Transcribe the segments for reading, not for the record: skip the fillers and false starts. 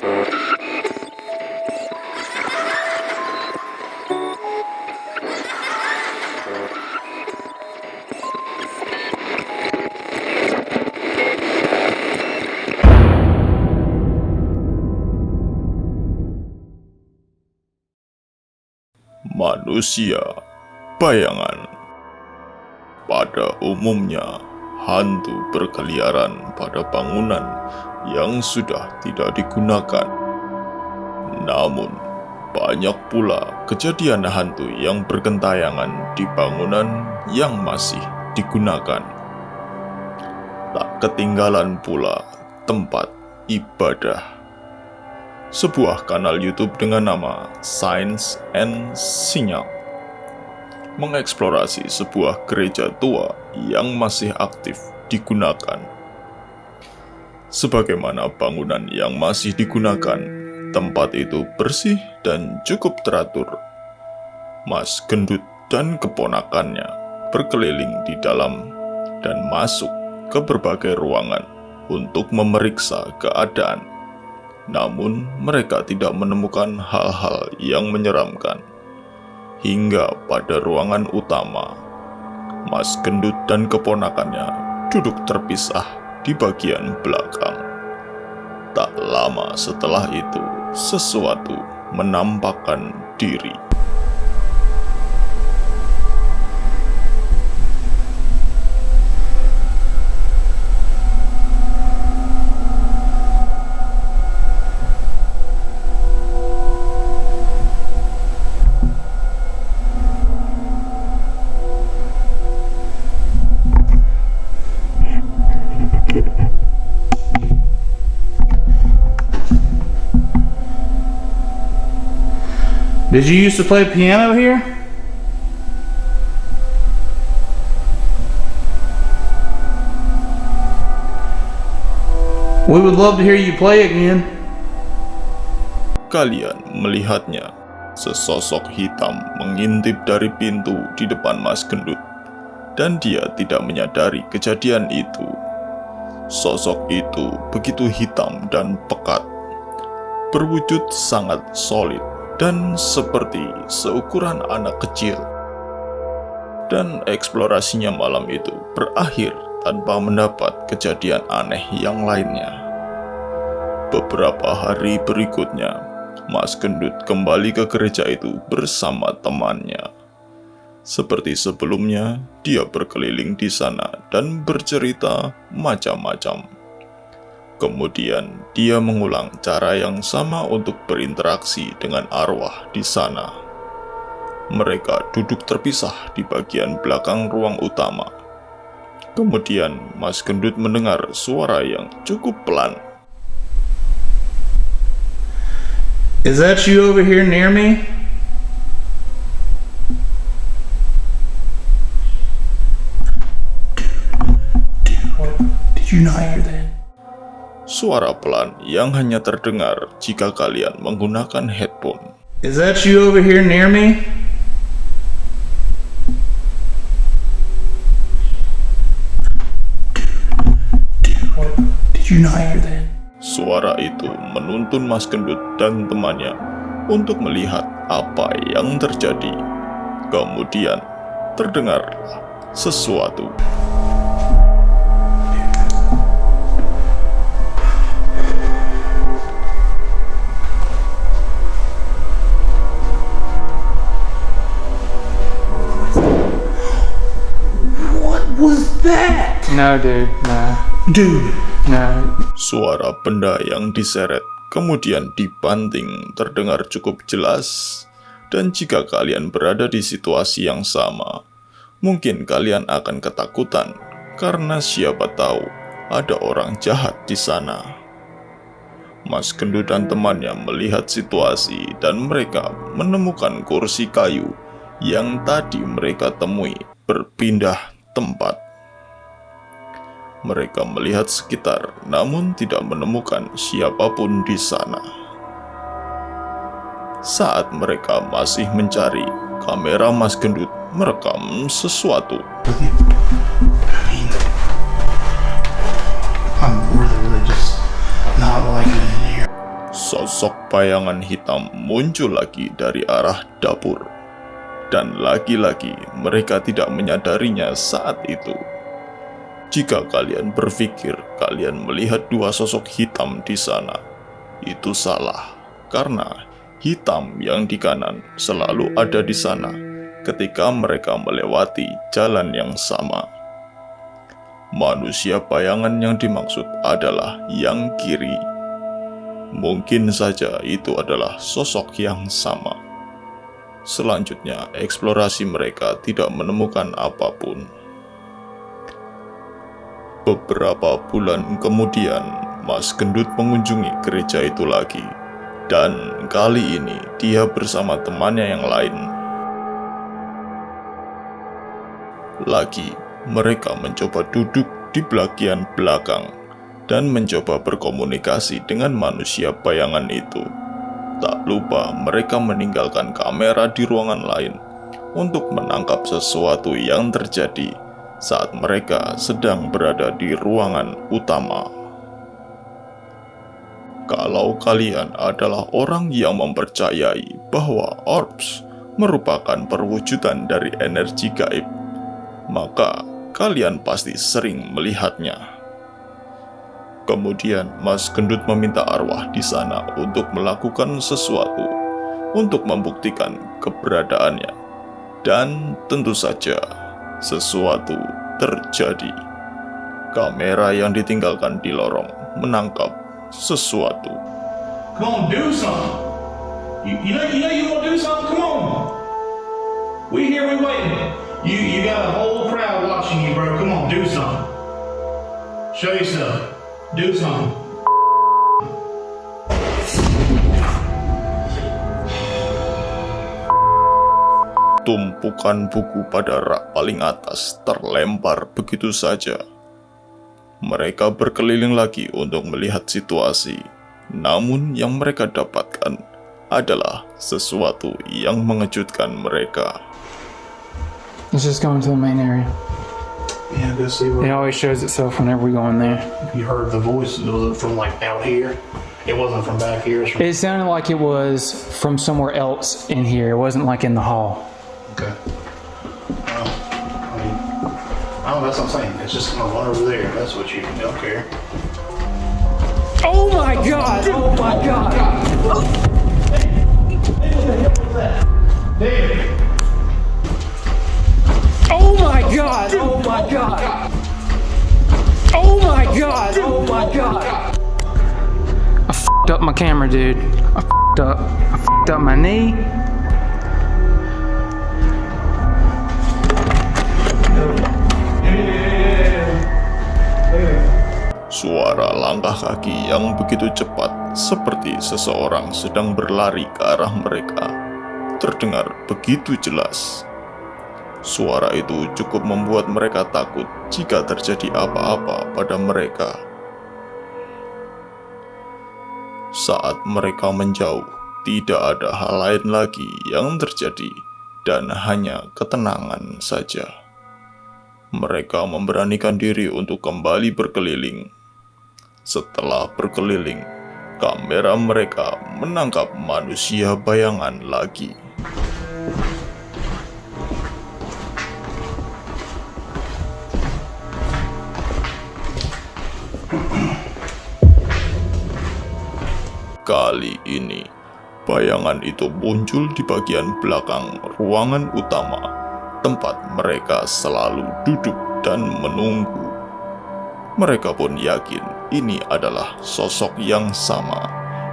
Manusia bayangan. Pada umumnya, hantu berkeliaran pada bangunan yang sudah tidak digunakan. Namun, banyak pula kejadian hantu yang bergentayangan di bangunan yang masih digunakan. Tak ketinggalan pula tempat ibadah. Sebuah kanal YouTube dengan nama Signs and Signals mengeksplorasi sebuah gereja tua yang masih aktif digunakan. Sebagaimana bangunan yang masih digunakan, tempat itu bersih dan cukup teratur. Mas Gendut dan keponakannya berkeliling di dalam dan masuk ke berbagai ruangan untuk memeriksa keadaan. Namun, mereka tidak menemukan hal-hal yang menyeramkan. Hingga pada ruangan utama, Mas Gendut dan keponakannya duduk terpisah di bagian belakang. Tak lama setelah itu, sesuatu menampakkan diri. Did you used to play piano here? We would love to hear you play again. Kalian melihatnya, sesosok hitam mengintip dari pintu di depan Mas Gendut, dan dia tidak menyadari kejadian itu. Sosok itu begitu hitam dan pekat, berwujud sangat solid dan seperti seukuran anak kecil. Dan eksplorasinya malam itu berakhir tanpa mendapat kejadian aneh yang lainnya. Beberapa hari berikutnya, Mas Gendut kembali ke gereja itu bersama temannya. Seperti sebelumnya, dia berkeliling di sana dan bercerita macam-macam. Kemudian, dia mengulang cara yang sama untuk berinteraksi dengan arwah di sana. Mereka duduk terpisah di bagian belakang ruang utama. Kemudian, Mas Gendut mendengar suara yang cukup pelan. Is that you over here near me? Did you not hear that? Suara pelan yang hanya terdengar jika kalian menggunakan headphone. Is that you over here near me? Did you not hear that? Suara itu menuntun Mas Gendut dan temannya untuk melihat apa yang terjadi. Kemudian terdengarlah sesuatu. That? No, dude, no. Dude. No. Suara benda yang diseret kemudian dibanting terdengar cukup jelas. Dan jika kalian berada di situasi yang sama, mungkin kalian akan ketakutan karena siapa tahu ada orang jahat di sana. Mas Gendut dan temannya melihat situasi dan mereka menemukan kursi kayu yang tadi mereka temui berpindah tempat. Mereka melihat sekitar, namun tidak menemukan siapapun di sana. Saat mereka masih mencari, kamera Mas Gendut merekam sesuatu. I'm really just not liking it here. Sosok bayangan hitam muncul lagi dari arah dapur. Dan lagi-lagi mereka tidak menyadarinya saat itu. Jika kalian berpikir kalian melihat dua sosok hitam di sana, itu salah. Karena hitam yang di kanan selalu ada di sana ketika mereka melewati jalan yang sama. Manusia bayangan yang dimaksud adalah yang kiri. Mungkin saja itu adalah sosok yang sama. Selanjutnya, eksplorasi mereka tidak menemukan apapun. Beberapa bulan kemudian, Mas Gendut mengunjungi gereja itu lagi. Dan kali ini, dia bersama temannya yang lain. Lagi, mereka mencoba duduk di bagian belakang dan mencoba berkomunikasi dengan manusia bayangan itu. Tak lupa mereka meninggalkan kamera di ruangan lain untuk menangkap sesuatu yang terjadi saat mereka sedang berada di ruangan utama. Kalau kalian adalah orang yang mempercayai bahwa orbs merupakan perwujudan dari energi gaib, maka kalian pasti sering melihatnya. Kemudian Mas Gendut meminta arwah di sana untuk melakukan sesuatu untuk membuktikan keberadaannya. Dan tentu saja sesuatu terjadi. Kamera yang ditinggalkan di lorong menangkap sesuatu. Come on, do something. You know you want to do something? Come on. We here, we waiting. You got a whole crowd watching you, bro. Come on, do something. Show yourself. Do something. Tumpukan buku pada rak paling atas terlempar begitu saja. Mereka berkeliling lagi untuk melihat situasi. Namun yang mereka dapatkan adalah sesuatu yang mengejutkan mereka. Let's just go into the main area. Yeah, go see It always shows itself whenever we go in there. you heard the voice. Was it from like out here? It wasn't from back here. It's from... It sounded like it was from somewhere else in here. It wasn't like in the hall. Okay. Well, I mean, I don't know. That's what I'm saying. It's just gonna run over there. That's what you don't care. Oh my god! Oh my god! David. Oh my god! Oh my god! Oh my god! Oh my god! I f***ed up my camera, dude. I f***ed up my knee. Suara langkah kaki yang begitu cepat seperti seseorang sedang berlari ke arah mereka terdengar begitu jelas. Suara itu cukup membuat mereka takut jika terjadi apa-apa pada mereka. Saat mereka menjauh, tidak ada hal lain lagi yang terjadi dan hanya ketenangan saja. Mereka memberanikan diri untuk kembali berkeliling. Setelah berkeliling, kamera mereka menangkap manusia bayangan lagi. Kali ini, bayangan itu muncul di bagian belakang ruangan utama, tempat mereka selalu duduk dan menunggu. Mereka pun yakin ini adalah sosok yang sama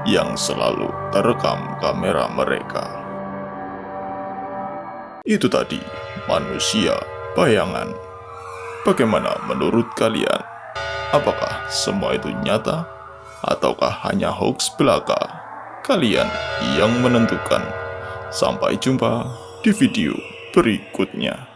yang selalu terekam kamera mereka. Itu tadi, manusia bayangan. Bagaimana menurut kalian? Apakah semua itu nyata? Ataukah hanya hoax belaka? Kalian yang menentukan. Sampai jumpa di video berikutnya.